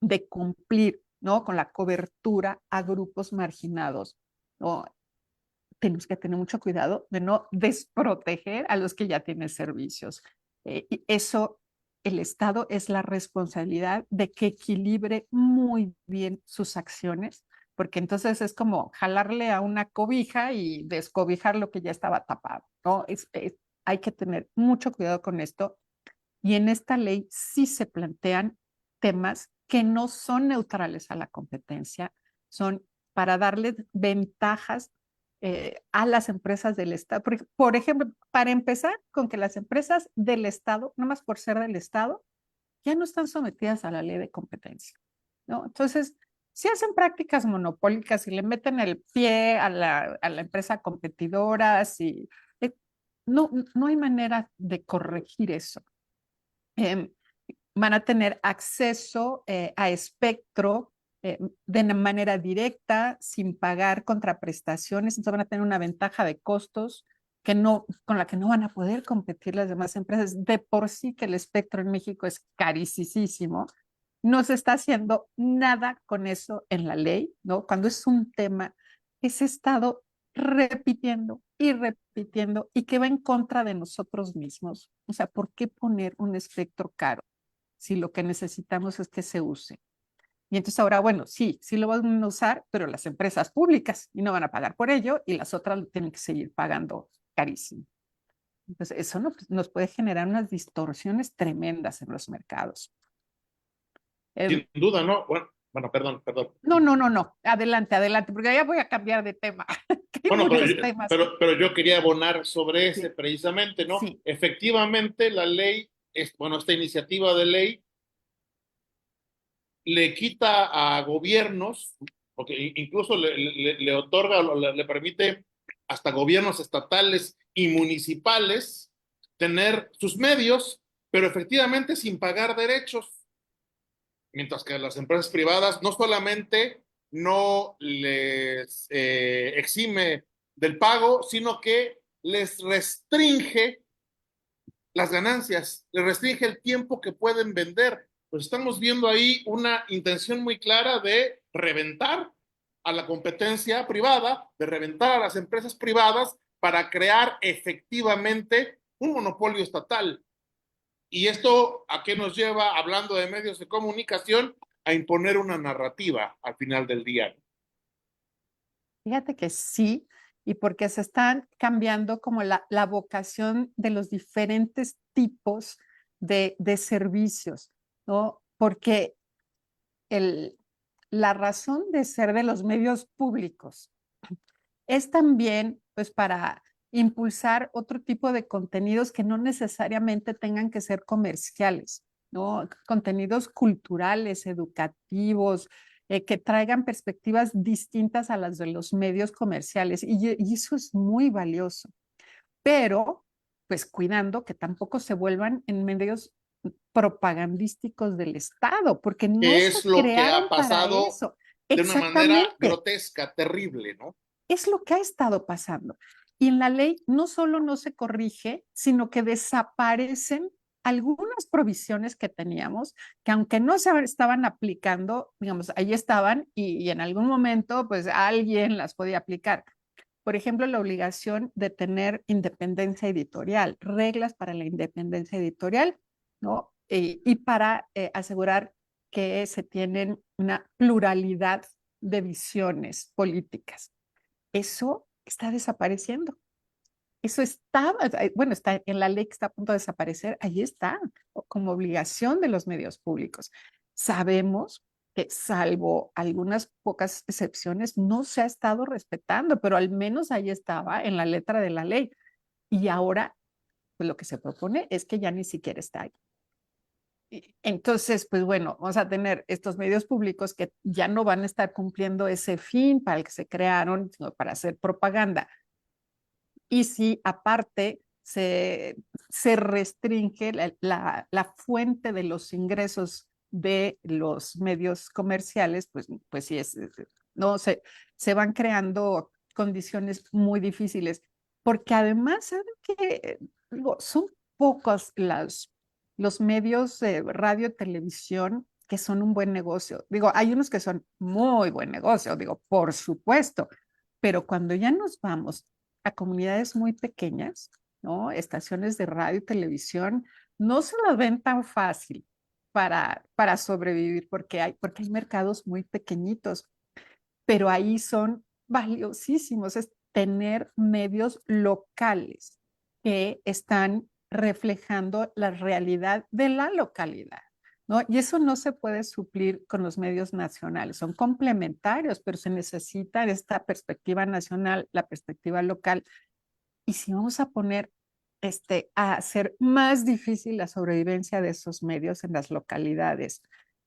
[SPEAKER 3] de cumplir, ¿no? Con la cobertura a grupos marginados, ¿no? Tenemos que tener mucho cuidado de no desproteger a los que ya tienen servicios. Y eso, el Estado es la responsabilidad de que equilibre muy bien sus acciones, porque entonces es como jalarle a una cobija y descobijar lo que ya estaba tapado, ¿no? Hay que tener mucho cuidado con esto. Y en esta ley sí se plantean temas que no son neutrales a la competencia, son para darle ventajas a las empresas del Estado. Por ejemplo, para empezar con que las empresas del Estado, no más por ser del Estado, ya no están sometidas a la ley de competencia, ¿no? Entonces, si hacen prácticas monopólicas y le meten el pie a la empresa competidora, no hay manera de corregir eso. Van a tener acceso a espectro de manera directa, sin pagar contraprestaciones, entonces van a tener una ventaja de costos con la que no van a poder competir las demás empresas. De por sí que el espectro en México es carísimo, no se está haciendo nada con eso en la ley, ¿no? Cuando es un tema que se ha estado repitiendo y repitiendo y que va en contra de nosotros mismos. O sea, ¿por qué poner un espectro caro si lo que necesitamos es que se use? Y entonces ahora, bueno, sí lo van a usar, pero las empresas públicas y no van a pagar por ello y las otras lo tienen que seguir pagando carísimo. Entonces, eso nos puede generar unas distorsiones tremendas en los mercados.
[SPEAKER 2] Sin duda, ¿no? Bueno, perdón.
[SPEAKER 3] No. Adelante, porque ya voy a cambiar de tema. Hay
[SPEAKER 2] Bueno,
[SPEAKER 3] muchos temas.
[SPEAKER 2] pero yo quería abonar sobre ese precisamente, ¿no?
[SPEAKER 3] Sí.
[SPEAKER 2] Efectivamente, la ley, esta iniciativa de ley le quita a gobiernos, porque incluso le otorga, le permite hasta gobiernos estatales y municipales tener sus medios, pero efectivamente sin pagar derechos. Mientras que a las empresas privadas no solamente no les exime del pago, sino que les restringe las ganancias, les restringe el tiempo que pueden vender. Pues estamos viendo ahí una intención muy clara de reventar a la competencia privada, de reventar a las empresas privadas para crear efectivamente un monopolio estatal. ¿Y esto a qué nos lleva, hablando de medios de comunicación, a imponer una narrativa al final del día?
[SPEAKER 3] Fíjate que sí, y porque se están cambiando como la vocación de los diferentes tipos de servicios, ¿no? porque la razón de ser de los medios públicos es también pues para impulsar otro tipo de contenidos que no necesariamente tengan que ser comerciales, ¿no? Contenidos culturales, educativos, que traigan perspectivas distintas a las de los medios comerciales. Y eso es muy valioso, pero pues cuidando que tampoco se vuelvan en medios propagandísticos del Estado, porque no
[SPEAKER 2] Que
[SPEAKER 3] se
[SPEAKER 2] es lo que ha
[SPEAKER 3] crearon para
[SPEAKER 2] pasado
[SPEAKER 3] eso.
[SPEAKER 2] de una manera
[SPEAKER 3] Exactamente,
[SPEAKER 2] grotesca, terrible, ¿no?
[SPEAKER 3] es lo que ha estado pasando. Y en la ley no solo no se corrige, sino que desaparecen algunas provisiones que teníamos, que aunque no se estaban aplicando, digamos, ahí estaban y en algún momento pues alguien las podía aplicar. Por ejemplo, la obligación de tener independencia editorial, reglas para la independencia editorial, ¿no? Y para asegurar que se tienen una pluralidad de visiones políticas. Eso está desapareciendo. Eso estaba, bueno, está en la ley que está a punto de desaparecer, ahí está, como obligación de los medios públicos. Sabemos que salvo algunas pocas excepciones, no se ha estado respetando, pero al menos ahí estaba en la letra de la ley. Y ahora, pues lo que se propone es que ya ni siquiera está ahí. Entonces, pues bueno, vamos a tener estos medios públicos que ya no van a estar cumpliendo ese fin para el que se crearon, sino para hacer propaganda. Y si aparte se restringe la fuente de los ingresos de los medios comerciales, pues sí, no, se van creando condiciones muy difíciles, porque además, ¿saben qué? Son pocos los medios de radio y televisión que son un buen negocio. Digo, hay unos que son muy buen negocio, digo, por supuesto, pero cuando ya nos vamos a comunidades muy pequeñas, ¿no? Estaciones de radio y televisión, no se las ven tan fácil para sobrevivir porque hay mercados muy pequeñitos, pero ahí son valiosísimos, es tener medios locales que están reflejando la realidad de la localidad, ¿no? Y eso no se puede suplir con los medios nacionales, son complementarios, pero se necesita esta perspectiva nacional, la perspectiva local. Y si vamos a poner a hacer más difícil la sobrevivencia de esos medios en las localidades,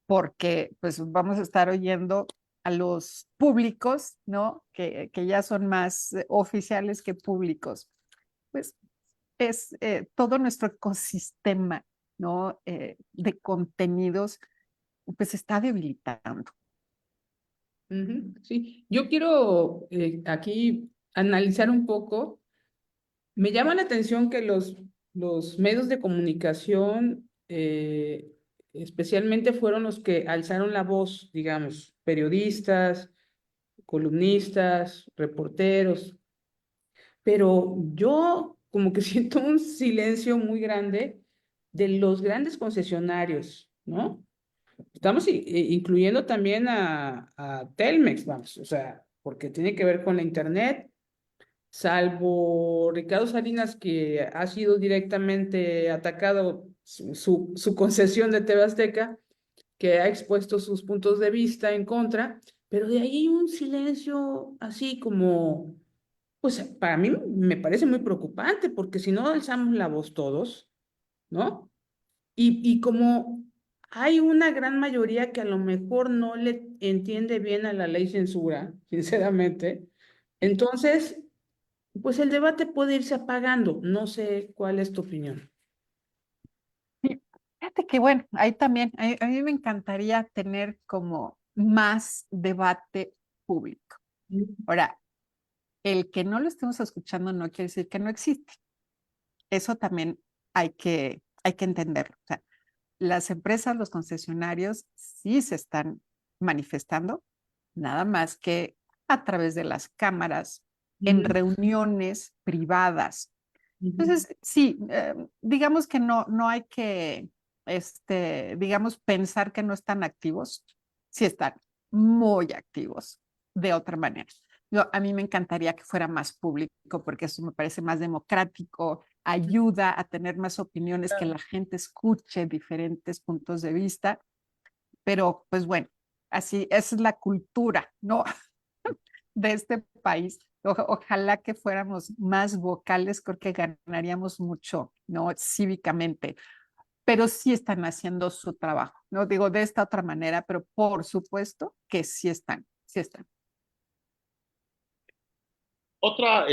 [SPEAKER 3] porque pues vamos a estar oyendo a los públicos, ¿no? Que ya son más oficiales que públicos. Pues es todo nuestro ecosistema, ¿no? De contenidos, pues se está debilitando.
[SPEAKER 1] Sí, yo quiero aquí analizar un poco. Me llama la atención que los medios de comunicación especialmente fueron los que alzaron la voz, digamos, periodistas, columnistas, reporteros, pero yo como que siento un silencio muy grande de los grandes concesionarios, ¿no? Estamos incluyendo también a Telmex, vamos, o sea, porque tiene que ver con la internet, salvo Ricardo Salinas, que ha sido directamente atacado su concesión de TV Azteca, que ha expuesto sus puntos de vista en contra, pero de ahí hay un silencio así como, pues para mí me parece muy preocupante, porque si no alzamos la voz todos, ¿no? Y como hay una gran mayoría que a lo mejor no le entiende bien a la ley censura, sinceramente, entonces, pues el debate puede irse apagando. No sé cuál es tu opinión.
[SPEAKER 3] Y fíjate que bueno, ahí también, a mí me encantaría tener como más debate público. Ahora, el que no lo estemos escuchando no quiere decir que no existe. Eso también hay que entenderlo. O sea, las empresas, los concesionarios sí se están manifestando, nada más que a través de las cámaras, en
[SPEAKER 1] Ujú,
[SPEAKER 3] reuniones privadas.
[SPEAKER 1] ujú.
[SPEAKER 3] Entonces, sí, digamos que no hay que, digamos, pensar que no están activos. Sí están muy activos de otra manera. A mí me encantaría que fuera más público porque eso me parece más democrático, ayuda a tener más opiniones, que la gente escuche diferentes puntos de vista, Pero pues bueno, así esa es la cultura, ¿no? De este país. Ojalá que fuéramos más vocales, creo que ganaríamos mucho, ¿no? Cívicamente, pero sí están haciendo su trabajo, no digo de esta otra manera, pero por supuesto que sí están, sí están.
[SPEAKER 2] Otra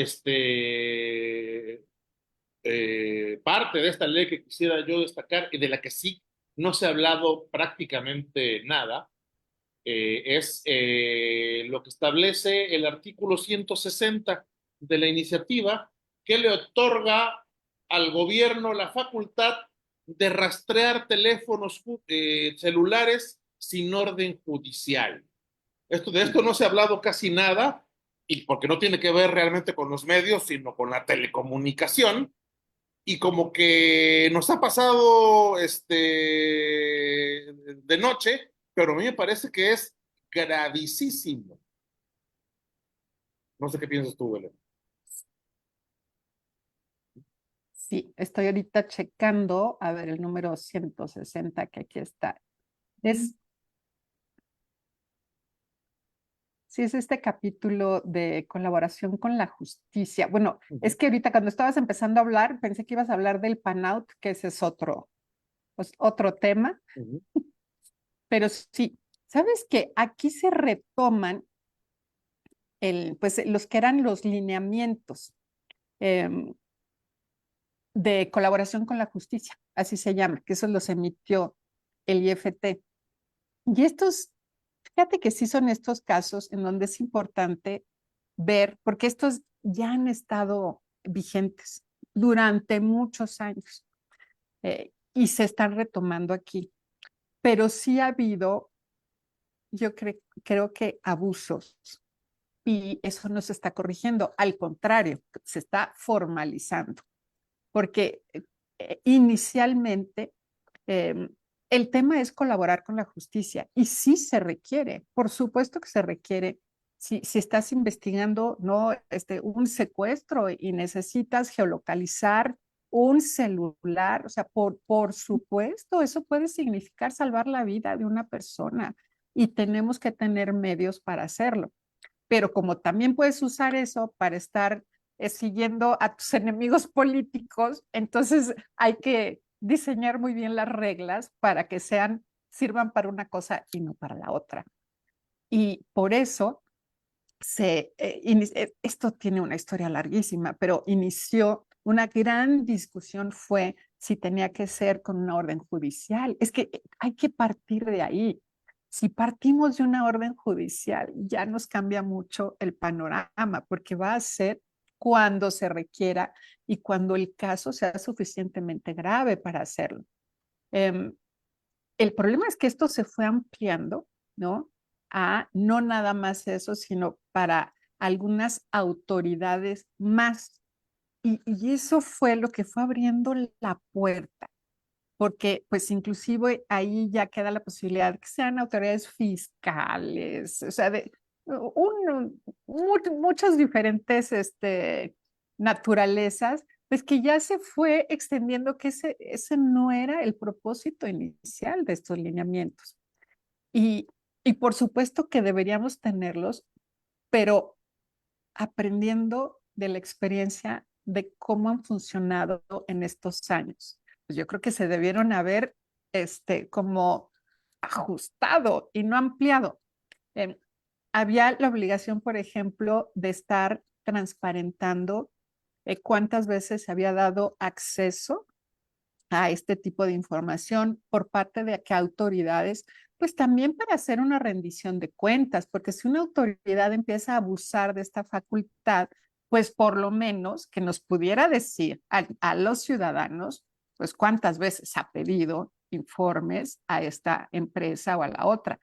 [SPEAKER 2] parte de esta ley que quisiera yo destacar y de la que sí no se ha hablado prácticamente nada, es lo que establece el artículo 160 de la iniciativa, que le otorga al gobierno la facultad de rastrear teléfonos celulares sin orden judicial. De esto no se ha hablado casi nada, y porque no tiene que ver realmente con los medios, sino con la telecomunicación, y como que nos ha pasado de noche, pero a mí me parece que es gravísimo. No sé qué piensas tú, Belén.
[SPEAKER 3] Sí, estoy ahorita checando, a ver, el número 160 que aquí está. Es, sí, es este capítulo de colaboración con la justicia. Bueno, es que ahorita cuando estabas empezando a hablar, pensé que ibas a hablar del PANAUT, que ese es otro, pues, otro tema,
[SPEAKER 2] Ujú.
[SPEAKER 3] pero sí, ¿sabes qué? Aquí se retoman pues, los que eran los lineamientos em, de colaboración con la justicia, así se llama, que eso los emitió el IFT. Y estos, fíjate que sí son estos casos en donde es importante ver, porque estos ya han estado vigentes durante muchos años y se están retomando aquí. Pero sí ha habido, yo creo que abusos y eso no se está corrigiendo, al contrario, se está formalizando, porque inicialmente eh, el tema es colaborar con la justicia y sí se requiere, por supuesto que se requiere. Si estás investigando no un secuestro y necesitas geolocalizar un celular, o sea, por supuesto, eso puede significar salvar la vida de una persona y tenemos que tener medios para hacerlo. Pero como también puedes usar eso para estar siguiendo a tus enemigos políticos, entonces hay que diseñar muy bien las reglas para que sirvan para una cosa y no para la otra. Y por eso esto tiene una historia larguísima, pero inició una gran discusión fue si tenía que ser con una orden judicial. Es que hay que partir de ahí. Si partimos de una orden judicial, ya nos cambia mucho el panorama, porque va a ser cuando se requiera y cuando el caso sea suficientemente grave para hacerlo. Eh, el problema es que esto se fue ampliando, ¿no? A no nada más eso, sino para algunas autoridades más. Y eso fue lo que fue abriendo la puerta, porque pues inclusive ahí ya queda la posibilidad de que sean autoridades fiscales, o sea, de muchas diferentes naturalezas, pues que ya se fue extendiendo que ese no era el propósito inicial de estos lineamientos. Y, y por supuesto que deberíamos tenerlos, pero aprendiendo de la experiencia de cómo han funcionado en estos años. Pues yo creo que se debieron haber como ajustado y no ampliado. Eh, había la obligación, por ejemplo, de estar transparentando cuántas veces se había dado acceso a este tipo de información por parte de qué autoridades, pues también para hacer una rendición de cuentas, porque si una autoridad empieza a abusar de esta facultad, pues por lo menos que nos pudiera decir a los ciudadanos, pues cuántas veces ha pedido informes a esta empresa o a la otra.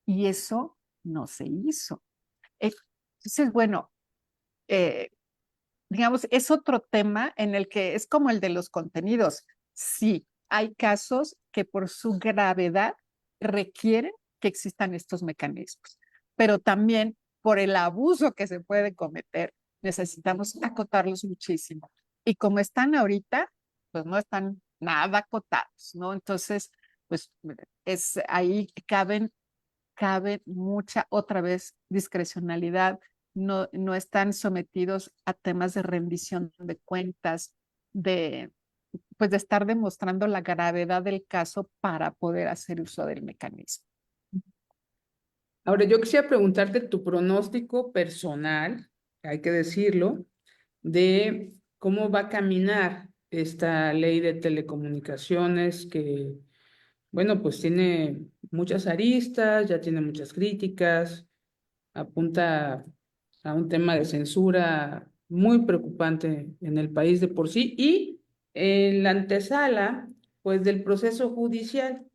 [SPEAKER 3] Y eso no se hizo. Entonces, bueno, eh, digamos, es otro tema en el que es como el de los contenidos. Sí, hay casos que por su gravedad requieren que existan estos mecanismos, pero también por el abuso que se puede cometer, necesitamos acotarlos muchísimo. Y como están ahorita, pues no están nada acotados, ¿no? Entonces, pues es ahí cabe mucha, otra vez, discrecionalidad, no están sometidos a temas de rendición de cuentas, de, pues de estar demostrando la gravedad del caso para poder hacer uso del mecanismo.
[SPEAKER 1] Ahora, yo quisiera preguntarte tu pronóstico personal, hay que decirlo, de cómo va a caminar esta ley de telecomunicaciones que, bueno, pues tiene muchas aristas, ya tiene muchas críticas, apunta a un tema de censura muy preocupante en el país de por sí y en la antesala, pues del proceso judicial,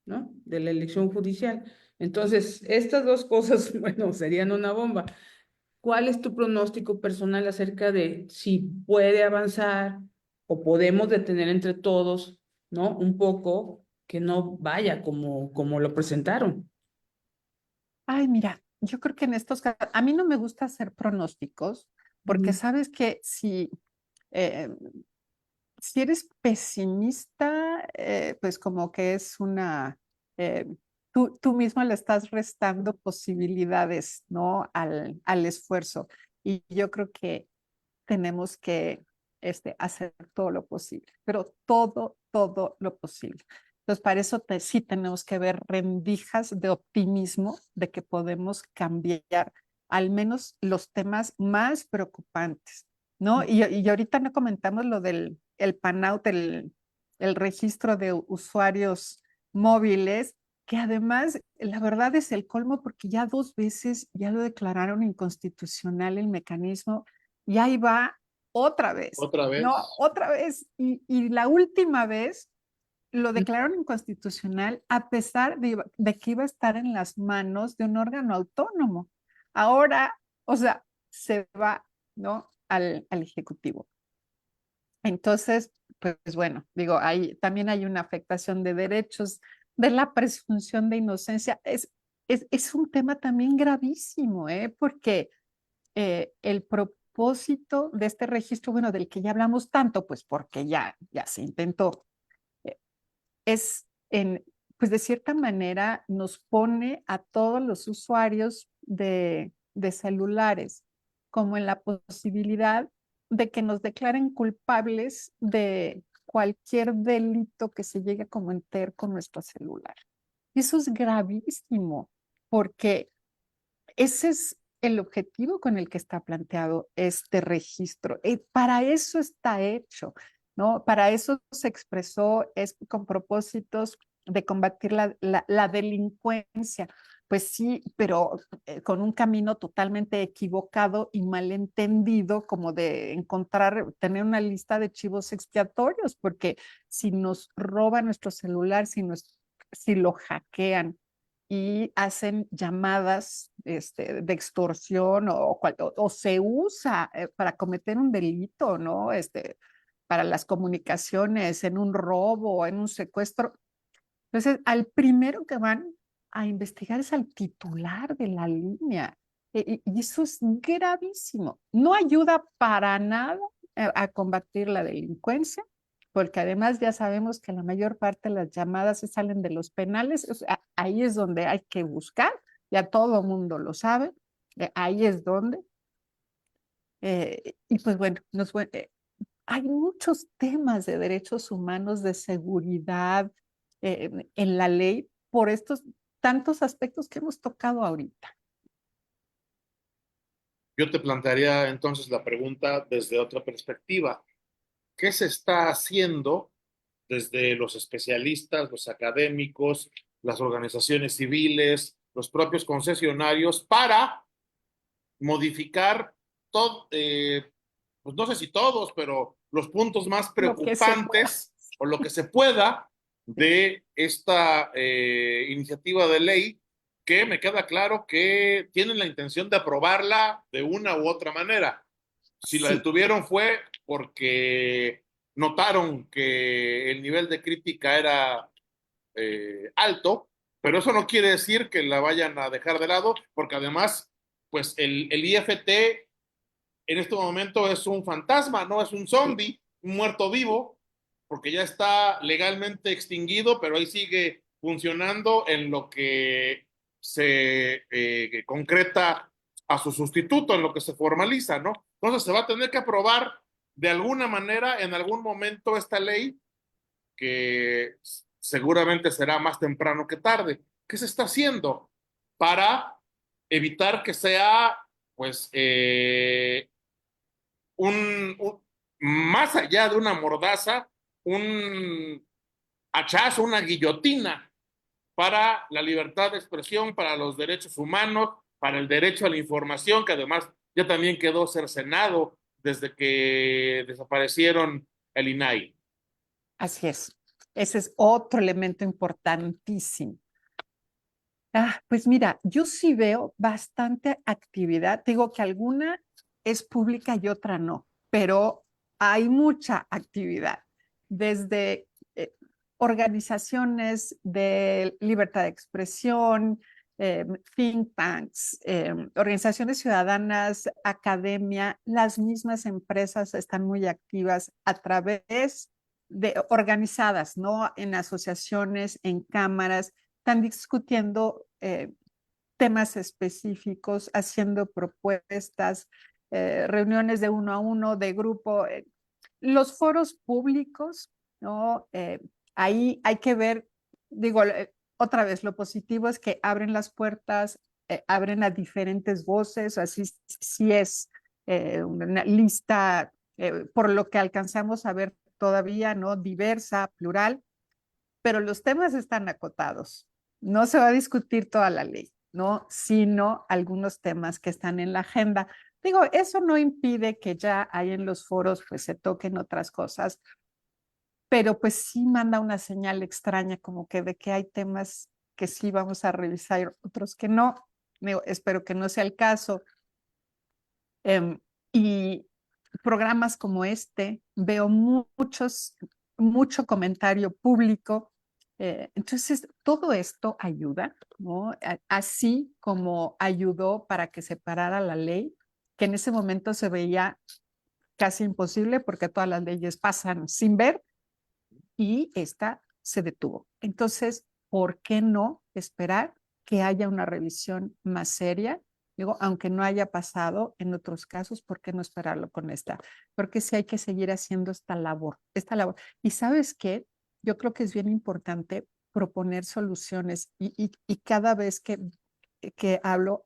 [SPEAKER 1] ¿no? De la elección judicial. Entonces, estas dos cosas, bueno, serían una bomba. ¿Cuál es tu pronóstico personal acerca de si puede avanzar o podemos detener entre todos, ¿no? Un poco que no vaya como lo presentaron.
[SPEAKER 3] Ay, mira, yo creo que en estos casos, a mí no me gusta hacer pronósticos, porque
[SPEAKER 1] Ujú.
[SPEAKER 3] sabes que eh, si eres pesimista, pues como que es eh, tú mismo le estás restando posibilidades, ¿no? Al esfuerzo. Y yo creo que tenemos que hacer todo lo posible, pero todo lo posible. Entonces, para eso sí tenemos que ver rendijas de optimismo de que podemos cambiar al menos los temas más preocupantes, ¿no? Y ahorita no comentamos lo del el PANAUT, el registro de usuarios móviles, que además, la verdad es el colmo porque ya 2 veces ya lo declararon inconstitucional el mecanismo y ahí va otra vez,
[SPEAKER 2] Otra
[SPEAKER 3] ¿no?
[SPEAKER 2] vez.
[SPEAKER 3] Otra vez. Y la última vez lo declararon inconstitucional a pesar de que iba a estar en las manos de un órgano autónomo. Ahora, o sea, se va, ¿no? Al Ejecutivo. Entonces, pues bueno, digo, también hay una afectación de derechos, de la presunción de inocencia. Es un tema también gravísimo, ¿eh? Porque el propósito de este registro, bueno, del que ya hablamos tanto, pues porque ya se intentó, eh, es pues de cierta manera nos pone a todos los usuarios de celulares como en la posibilidad de que nos declaren culpables de cualquier delito que se llegue a cometer con nuestro celular. Y eso es gravísimo, porque ese es el objetivo con el que está planteado este registro. Para eso está hecho, ¿no? Para eso se expresó, es con propósitos de combatir la delincuencia. Pues sí, pero con un camino totalmente equivocado y malentendido, como de tener una lista de chivos expiatorios, porque si nos roban nuestro celular, si lo hackean, y hacen llamadas de extorsión o se usa para cometer un delito, ¿no? Para las comunicaciones, en un robo, en un secuestro. Entonces, al primero que van a investigar es al titular de la línea. Y eso es gravísimo. No ayuda para nada a combatir la delincuencia, porque además ya sabemos que la mayor parte de las llamadas se salen de los penales. O sea, ahí es donde hay que buscar, ya todo el mundo lo sabe, ahí es donde. Y pues bueno, hay muchos temas de derechos humanos, de seguridad en la ley por estos tantos aspectos que hemos tocado ahorita.
[SPEAKER 2] Yo te plantearía entonces la pregunta desde otra perspectiva. ¿Qué se está haciendo desde los especialistas, los académicos, las organizaciones civiles, los propios concesionarios para modificar todo, pues no sé si todos, pero los puntos más
[SPEAKER 3] Lo que se pueda.
[SPEAKER 2] preocupantes o lo que se pueda de esta iniciativa de ley que me queda claro que tienen la intención de aprobarla de una u otra manera? Si la
[SPEAKER 3] Sí,
[SPEAKER 2] detuvieron fue porque notaron que el nivel de crítica era alto, pero eso no quiere decir que la vayan a dejar de lado, porque además, pues el IFT en este momento es un fantasma, no es un
[SPEAKER 3] sí,
[SPEAKER 2] zombie, un muerto vivo, porque ya está legalmente extinguido, pero ahí sigue funcionando en lo que se concreta a su sustituto, en lo que se formaliza, ¿no? Entonces se va a tener que aprobar de alguna manera en algún momento esta ley, que seguramente será más temprano que tarde. ¿Qué se está haciendo para evitar que sea, pues, más allá de una mordaza, un hachazo, una guillotina para la libertad de expresión, para los derechos humanos, para el derecho a la información, que además ya también quedó cercenado desde que desaparecieron el INAI?
[SPEAKER 3] Así es. Ese es otro elemento importantísimo. Pues mira, yo sí veo bastante actividad. Te digo que alguna es pública y otra no, pero hay mucha actividad, desde organizaciones de libertad de expresión, think tanks, organizaciones ciudadanas, academia, las mismas empresas están muy activas a través de organizadas, ¿no? En asociaciones, en cámaras, están discutiendo temas específicos, haciendo propuestas, reuniones de uno a uno, de grupo. Los foros públicos, ¿no? Ahí hay que ver, digo, otra vez, lo positivo es que abren las puertas, abren a diferentes voces, así sí es una lista, por lo que alcanzamos a ver todavía, ¿no? Diversa, plural, pero los temas están acotados. No se va a discutir toda la ley, ¿no? Sino algunos temas que están en la agenda. Digo, eso no impide que ya hay en los foros, pues se toquen otras cosas, pero pues sí manda una señal extraña como que de que hay temas que sí vamos a revisar, otros que no. Digo, espero que no sea el caso. Y programas como este, veo mucho comentario público. Entonces, todo esto ayuda, ¿no? Así como ayudó para que se parara la ley, que en ese momento se veía casi imposible porque todas las leyes pasan sin ver, y esta se detuvo. Entonces, ¿por qué no esperar que haya una revisión más seria? Digo, aunque no haya pasado en otros casos, ¿por qué no esperarlo con esta? Porque sí hay que seguir haciendo esta labor, esta labor. Y sabes qué, yo creo que es bien importante proponer soluciones y cada vez que hablo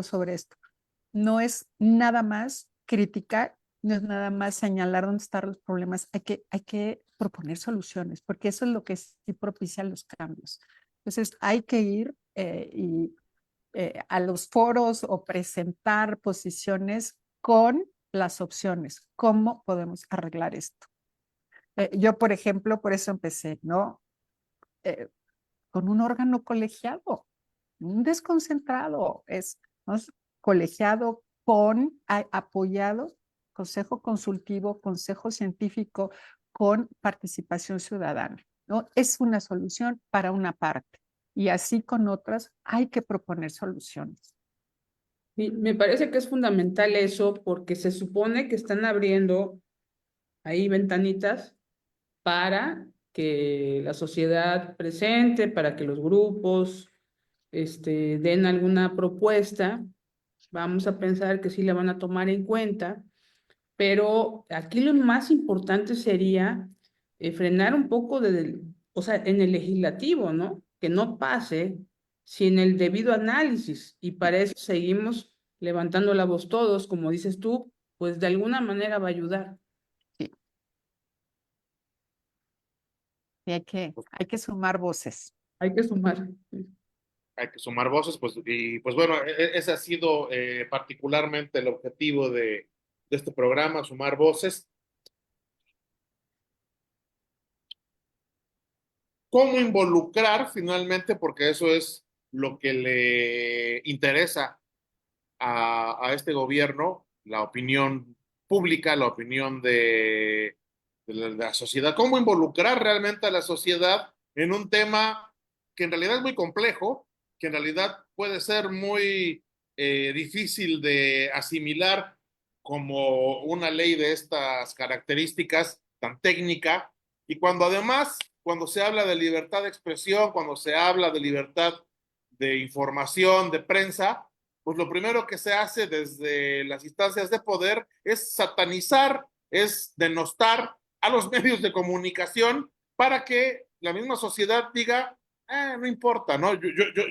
[SPEAKER 3] sobre esto. No es nada más criticar, no es nada más señalar dónde están los problemas, hay que proponer soluciones, porque eso es lo que sí propicia los cambios. Entonces, hay que ir a los foros o presentar posiciones con las opciones. ¿Cómo podemos arreglar esto? Yo, por ejemplo, por eso empecé, ¿no? Eh, con un órgano colegiado, un desconcentrado, ¿no? Colegiado apoyado, consejo consultivo, consejo científico con participación ciudadana, ¿no? Es una solución para una parte y así con otras hay que proponer soluciones.
[SPEAKER 1] Y me parece que es fundamental eso porque se supone que están abriendo ahí ventanitas para que la sociedad presente, para que los grupos den alguna propuesta. Vamos a pensar que sí la van a tomar en cuenta, pero aquí lo más importante sería frenar un poco o sea, en el legislativo, ¿no? Que no pase sin el debido análisis, y para eso seguimos levantando la voz todos, como dices tú, pues de alguna manera va a ayudar.
[SPEAKER 3] Sí, y hay que sumar voces.
[SPEAKER 1] Hay que sumar.
[SPEAKER 2] Hay que sumar voces, pues, y pues bueno, ese ha sido particularmente el objetivo de este programa, sumar voces. ¿Cómo involucrar finalmente? Porque eso es lo que le interesa a este gobierno, la opinión pública, la opinión de la sociedad. ¿Cómo involucrar realmente a la sociedad en un tema que en realidad es muy complejo, que en realidad puede ser muy difícil de asimilar como una ley de estas características tan técnica, Y cuando además, cuando se habla de libertad de expresión, cuando se habla de libertad de información, de prensa, pues lo primero que se hace desde las instancias de poder es satanizar, es denostar a los medios de comunicación para que la misma sociedad diga, no importa, ¿no?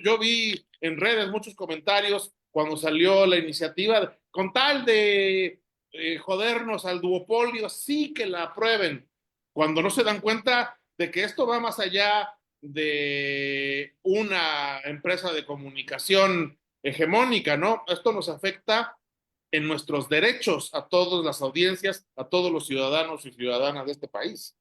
[SPEAKER 2] Yo vi en redes muchos comentarios cuando salió la iniciativa, con tal de jodernos al duopolio, sí que la aprueben, cuando no se dan cuenta de que esto va más allá de una empresa de comunicación hegemónica, ¿no? Esto nos afecta en nuestros derechos a todas las audiencias, a todos los ciudadanos y ciudadanas de este país.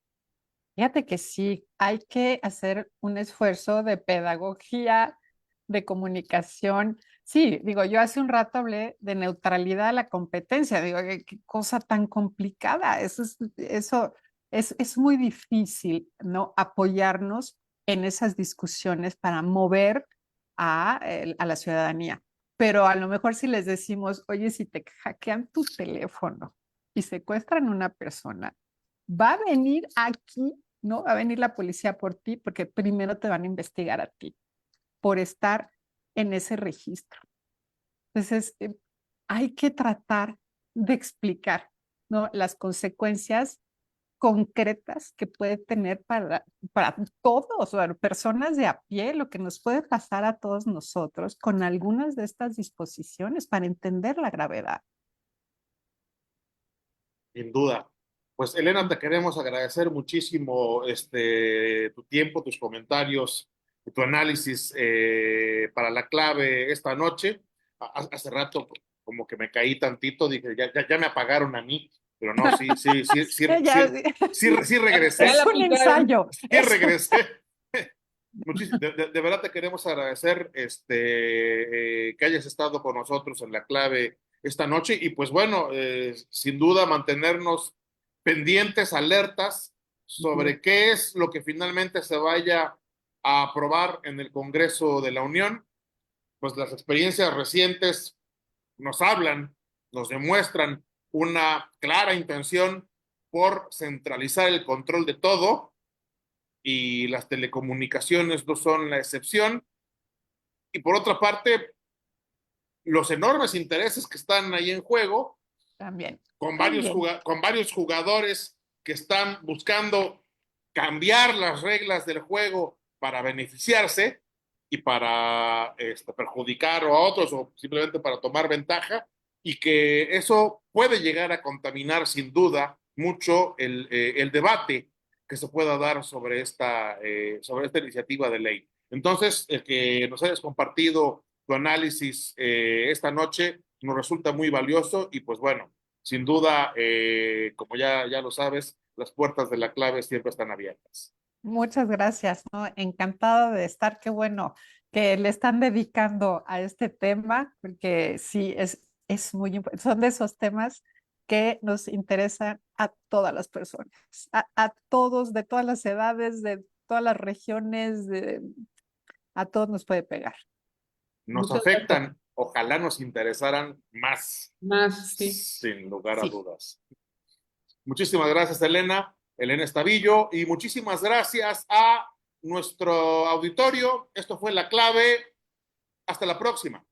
[SPEAKER 3] Fíjate que sí, hay que hacer un esfuerzo de pedagogía, de comunicación. Sí, digo, yo hace un rato hablé de neutralidad a la competencia. Digo, qué cosa tan complicada. Es muy difícil, ¿no? Apoyarnos en esas discusiones para mover a la ciudadanía. Pero a lo mejor si les decimos, oye, si te hackean tu teléfono y secuestran a una persona, va a venir aquí, ¿no? Va a venir la policía por ti porque primero te van a investigar a ti por estar en ese registro. Entonces, hay que tratar de explicar, ¿no? Las consecuencias concretas que puede tener para todos, o personas de a pie, lo que nos puede pasar a todos nosotros con algunas de estas disposiciones para entender la gravedad.
[SPEAKER 2] Sin duda. Pues Elena, te queremos agradecer muchísimo tu tiempo, tus comentarios, tu análisis para la clave esta noche. Hace rato como que me caí tantito, dije, ya me apagaron a mí, pero no,
[SPEAKER 3] Ya,
[SPEAKER 2] sí
[SPEAKER 1] Ya
[SPEAKER 2] regresé,
[SPEAKER 1] la
[SPEAKER 3] es un
[SPEAKER 1] aplicaron.
[SPEAKER 3] ensayo.
[SPEAKER 2] sí regresé. De verdad te queremos agradecer que hayas estado con nosotros en la clave esta noche y pues bueno, sin duda mantenernos pendientes, alertas sobre qué es lo que finalmente se vaya a aprobar en el Congreso de la Unión. Pues las experiencias recientes nos hablan, nos demuestran una clara intención por centralizar el control de todo y las telecomunicaciones no son la excepción. Y por otra parte, los enormes intereses que están ahí en juego,
[SPEAKER 3] También,
[SPEAKER 2] con
[SPEAKER 3] también.
[SPEAKER 2] con varios jugadores que están buscando cambiar las reglas del juego para beneficiarse y para perjudicar a otros o simplemente para tomar ventaja, y que eso puede llegar a contaminar sin duda mucho el debate que se pueda dar sobre esta iniciativa de ley. Entonces, el que nos hayas compartido tu análisis esta noche nos resulta muy valioso y pues bueno, sin duda, como ya lo sabes, las puertas de la clave siempre están abiertas.
[SPEAKER 3] Muchas gracias, ¿no? Encantada de estar. Qué bueno que le están dedicando a este tema, porque sí, es muy importante. Son de esos temas que nos interesan a todas las personas, a todos, de todas las edades, de todas las regiones, a todos nos puede pegar.
[SPEAKER 2] Nos
[SPEAKER 1] Muchas gracias.
[SPEAKER 2] afectan, ojalá nos interesaran más,
[SPEAKER 1] Más, sí.
[SPEAKER 2] sin lugar a
[SPEAKER 3] Sí,
[SPEAKER 2] dudas. Muchísimas gracias, Elena, Elena Estavillo, y muchísimas gracias a nuestro auditorio. Esto fue La Clave. Hasta la próxima.